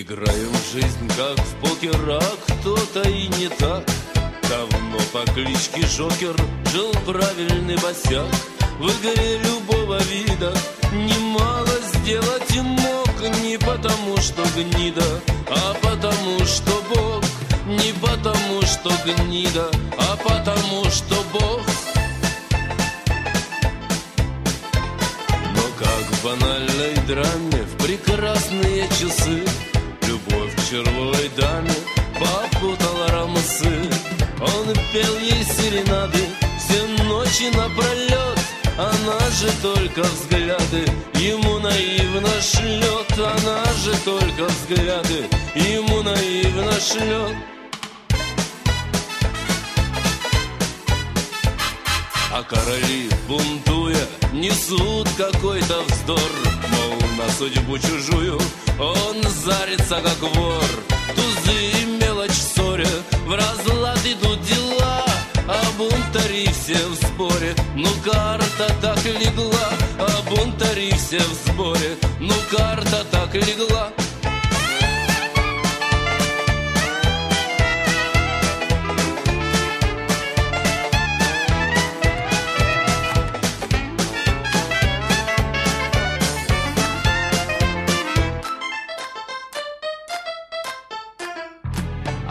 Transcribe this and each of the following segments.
Играем в жизнь, как в покер, а кто-то и не так. Давно по кличке Жокер жил правильный босяк. В игре любого вида немало сделать мог. Не потому, что гнида, а потому, что Бог. Не потому, что гнида, а потому, что Бог. Но как в банальной драме, в прекрасные часы, любовь к червовой даме попутала рамсы. Он пел ей серенады все ночи напролет. Она же только взгляды ему наивно шлет. Она же только взгляды ему наивно шлет. А короли, бунтуя, несут какой-то вздор. Мол, на судьбу чужую он зарится, как вор. Тузы и мелочь ссоря, в разлад идут дела. А бунтари все в сборе, ну карта так легла. А бунтари все в сборе, ну карта так легла.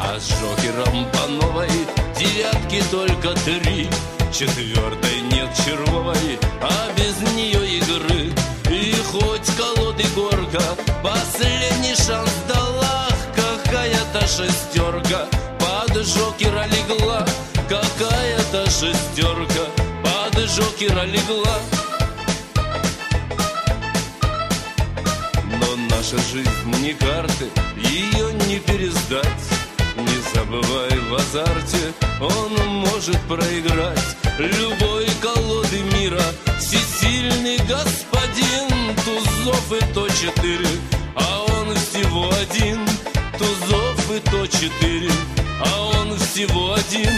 А с Жокером по новой девятки только 3. Четвертой нет червовой, а без нее игры. И хоть колоды горка, последний шанс дала. Какая-то шестерка под Жокера легла. Какая-то шестерка под Жокера легла. Но наша жизнь не карты, ее не пересдать. Не забывай, в азарте он может проиграть. Любой колоды мира всесильный господин. Тузов и то 4, а он всего один. Тузов и то 4, а он всего один.